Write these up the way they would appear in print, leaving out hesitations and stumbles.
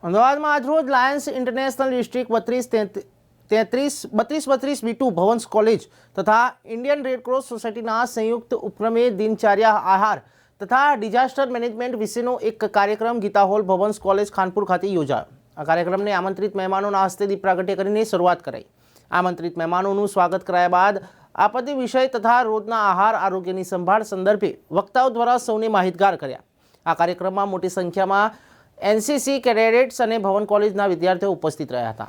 અમદાવાદમાં આજરોજ Lions international district 3232 B2 Bhavan's college તથા ઇન્ડિયન રેડક્રોસ સોસાયટીના સંયુક્ત ઉપક્રમે દિનચર્યા આહાર તથા ડિઝાસ્ટર મેનેજમેન્ટ વિશેનો એક કાર્યક્રમ ગીતા હોલ ભવન્સ કોલેજ ખાનપુર ખાતે યોજાયો। આ કાર્યક્રમને આમંત્રિત મહેમાનોના હસ્તે દીપ પ્રાગટ્ય કરીને શરૂઆત કરાઈ। આમંત્રિત મહેમાનોનું સ્વાગત કરાયા બાદ આપત્તિ વિષય તથા રોજના આહાર આરોગ્યની સંભાળ સંદર્ભે વક્તાઓ દ્વારા સૌને માહિતગાર કર્યા। આ કાર્યક્રમમાં મોટી સંખ્યામાં एनसीसी कैडेट्स અને ભવન કોલેજના વિદ્યાર્થીઓ ઉપસ્થિત રહ્યા હતા।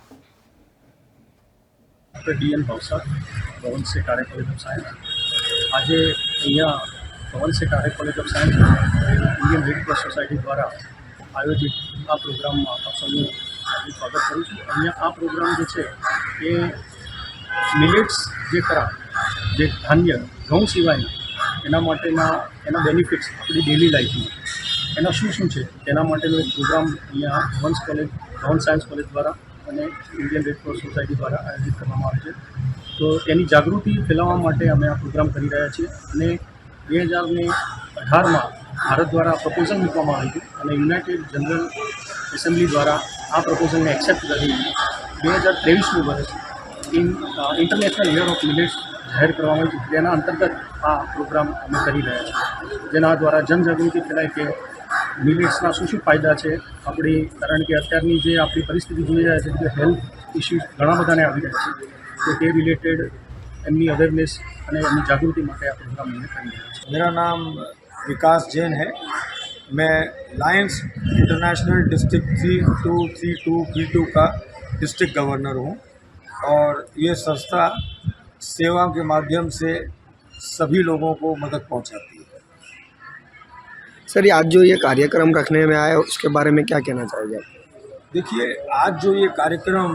डीएन भावसार भवन से कार्य कॉलेज ऑफ साइंस आज अँ भवन से कार्य college of science Indian red cross society द्वारा आयोजित आ प्रोग्राम में आप सबू स्वागत करूँ छूँ। अँ आ प्रोग्राम जो है ये मिलेट्स जे खरा जे धान्य घऊँ सिवाय एना बेनिफिट्स अपनी डेली लाइफ में एना शू है तेना माटेनो एक प्रोग्राम अँ भवन्स कॉलेज भवन सायन्स कॉलेज द्वारा અને ઇન્ડિયન રેડ ક્રોસ સોસાયટી દ્વારા આયોજિત કરવામાં આવે છે। તો એની જાગૃતિ ફેલાવવા માટે અમે આ પ્રોગ્રામ કરી રહ્યા છીએ અને 2018માં ભારત દ્વારા પ્રપોઝલ મૂકવામાં આવ્યું હતું અને યુનાઇટેડ જનરલ એસેમ્બલી દ્વારા આ પ્રપોઝલને એક્સેપ્ટ કરી 2023નું વર્ષ ઇન્ટરનેશનલ યર ઓફ મિલેટ્સ જાહેર કરવામાં આવ્યું। જેના અંતર્ગત આ પ્રોગ્રામ અમે કરી રહ્યા છીએ, જેના દ્વારા જનજાગૃતિ ફેલાય કે મિલેટ્સના શું फायदा है अपनी, कारण के अत्यारनी जे अपनी परिस्थिति जोई रह्या छे कि हेल्थ इश्यूज घणा बधाने आवी रह्या छे, तो ते रिलेटेड एमनी अवेरनेस अने एमनी जागृति माटे आ प्रोग्राम अमे करी रह्या छीए। मेरा नाम विकास जैन है। मैं लायंस इंटरनेशनल डिस्ट्रिक्ट 3232 B2 का डिस्ट्रिक्ट गवर्नर हूँ और ये संस्था सेवा के माध्यम से सभी लोगों को मदद पहुँचाती है। सर, आज जो ये कार्यक्रम रखने में आया उसके बारे में क्या कहना चाहेंगे आप? देखिए, आज जो ये कार्यक्रम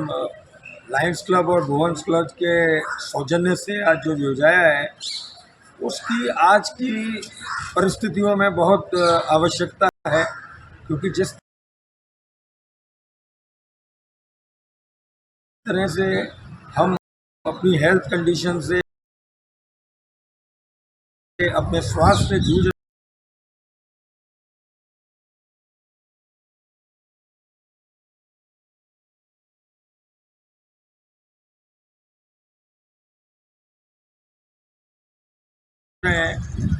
लायंस क्लब और भुवन्स क्लब के सौजन्य से आज जो योजाया है उसकी आज की परिस्थितियों में बहुत आवश्यकता है, क्योंकि जिस तरह से हम अपनी हेल्थ कंडीशन से अपने स्वास्थ्य से जूझ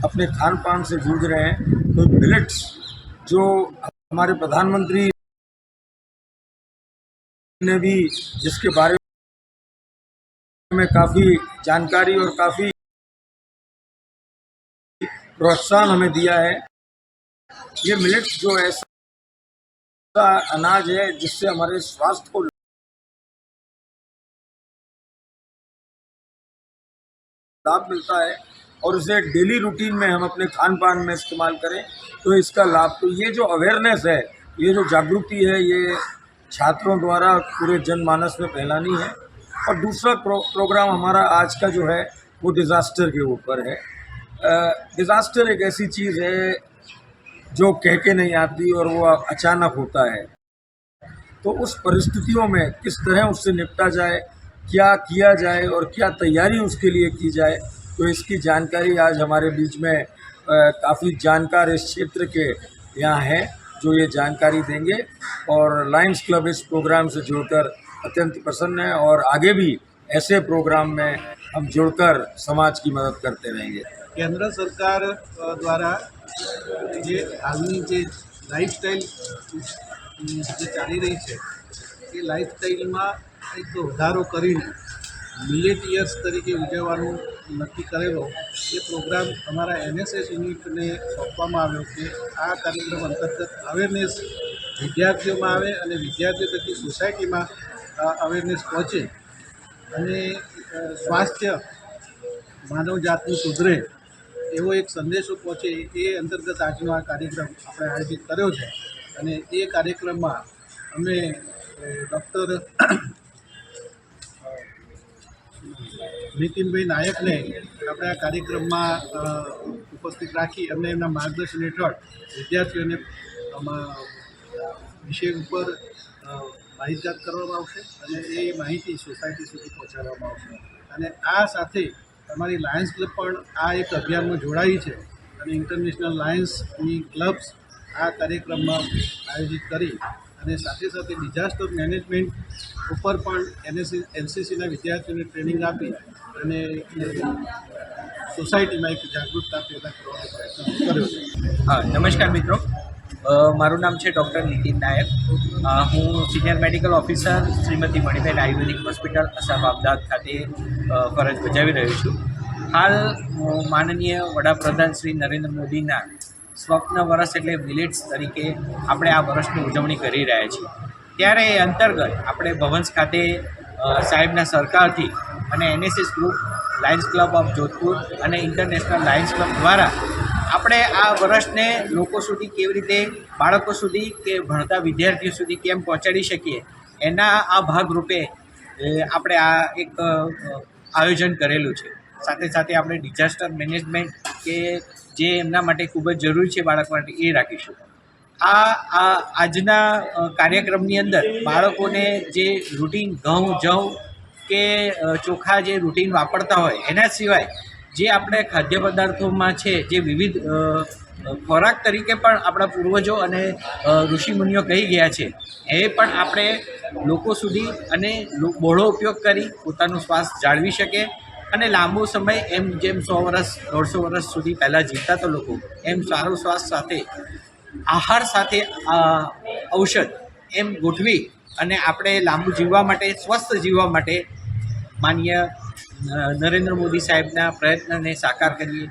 अपने खान पान से जूझ रहे हैं, तो मिलेट्स जो हमारे प्रधानमंत्री ने भी जिसके बारे में काफ़ी जानकारी और काफ़ी प्रोत्साहन हमें दिया है। ये मिलेट्स जो ऐसा अनाज है जिससे हमारे स्वास्थ्य को लाभ मिलता है और उसे डेली रूटीन में हम अपने खान पान में इस्तेमाल करें तो इसका लाभ, तो ये जो अवेयरनेस है, ये जो जागृति है, ये छात्रों द्वारा पूरे जनमानस में फैलानी है। और दूसरा प्रोग्राम हमारा आज का जो है वो डिज़ास्टर के ऊपर है। डिज़ास्टर एक ऐसी चीज़ है जो कह के नहीं आती और वो अचानक होता है, तो उस परिस्थितियों में किस तरह उससे निपटा जाए, क्या किया जाए और क्या तैयारी उसके लिए की जाए, तो इसकी जानकारी आज हमारे बीच में काफ़ी जानकार इस क्षेत्र के यहाँ हैं जो ये जानकारी देंगे। और लायंस क्लब इस प्रोग्राम से जुड़कर अत्यंत प्रसन्न है और आगे भी ऐसे प्रोग्राम में हम जुड़कर समाज की मदद करते रहेंगे। केंद्र सरकार द्वारा जे हालनी जे लाइफस्टाइल जे चाली रही है ये लाइफस्टाइल में एक વધારો કરીને મિલેટ યર્સ તરીકે ઉજવવાનું નક્કી કરેલો એ પ્રોગ્રામ અમારા એનએસએસ યુનિટને સોંપવામાં આવ્યો કે આ કાર્યક્રમ અંતર્ગત અવેરનેસ વિદ્યાર્થીઓમાં આવે અને વિદ્યાર્થીઓ થકી સોસાયટીમાં અવેરનેસ પહોંચે અને સ્વાસ્થ્ય માનવજાતનું સુધરે એવો એક સંદેશો પહોંચે, એ અંતર્ગત આજનો આ કાર્યક્રમ આપણે આયોજિત કર્યો છે। અને એ કાર્યક્રમમાં અમે ડૉક્ટર નીતિનભાઈ નાયકને આપણે આ કાર્યક્રમમાં ઉપસ્થિત રાખી અમને એમના માર્ગદર્શન હેઠળ વિદ્યાર્થીઓને વિષય ઉપર માહિતગાર કરવામાં આવશે અને એ માહિતી સોસાયટી સુધી પહોંચાડવામાં આવશે। અને આ સાથે અમારી લાયન્સ ક્લબ પણ આ એક અભિયાનમાં જોડાઈ છે અને ઇન્ટરનેશનલ લાયન્સની ક્લબ્સ આ કાર્યક્રમમાં આયોજિત કરી અને સાથે સાથે ડિઝાસ્ટર મેનેજમેન્ટ ઉપર પણ એનસીસીના વિદ્યાર્થીઓને ટ્રેનિંગ આપી અને સોસાયટીમાં એક જાગૃતતા પેદા કરવાનો પ્રયત્ન કર્યો છે. હા, નમસ્કાર મિત્રો. મારું નામ છે ડૉક્ટર નીતિન નાયક. હું senior medical officer Shrimati Maniben Ayurvedic hospital અસામ અમદાવાદ ખાતે ફરજ બજાવી રહ્યો છું. હાલ માનનીય વડાપ્રધાન શ્રી નરેન્દ્ર મોદીના સ્વપ્ન વર્ષ એટલે મિલેટ્સ તરીકે આપણે આ વર્ષની ઉજવણી કરી રહ્યા છીએ. ત્યારે એ અંતર્ગત આપણે ભવન્સ ખાતે સાહેબના સરકારથી અને NSS group, Lions club of Jodhpur અને ઇન્ટરનેશનલ લાયન્સ ક્લબ દ્વારા આપણે આ વર્ષને લોકો સુધી કેવી રીતે, બાળકો સુધી કે ભણતા વિદ્યાર્થીઓ સુધી કેમ પહોંચાડી શકીએ એના આ ભાગરૂપે આપણે આ એક આયોજન કરેલું છે. સાથે સાથે આપણે ડિઝાસ્ટર મેનેજમેન્ટ કે જે એમના માટે ખૂબ જ જરૂરી છે બાળક માટે, એ રાખીશું. આજના કાર્યક્રમની અંદર બાળકોને જે રૂટીન ઘઉં, જવ કે ચોખા જે રૂટીન વાપરતા હોય એના સિવાય જે આપણે ખાદ્ય પદાર્થોમાં છે જે વિવિધ ખોરાક તરીકે પણ આપણા પૂર્વજો અને ઋષિમુનિઓ કહી ગયા છે, એ પણ આપણે લોકો સુધી અને બહોળો ઉપયોગ કરી પોતાનું સ્વાસ્થ્ય જાળવી શકે અને લાંબો સમય એમ જેમ 100 વર્ષ 150 વર્ષ સુધી પહેલાં જીવતા તો લોકો, એમ સારો સ્વાસ્થ્ય સાથે આહાર સાથે ઔષધ એમ ગોઠવી અને આપણે લાંબુ જીવવા માટે, સ્વસ્થ જીવવા માટે માનનીય નરેન્દ્ર મોદી સાહેબના પ્રયત્નને સાકાર કરીએ.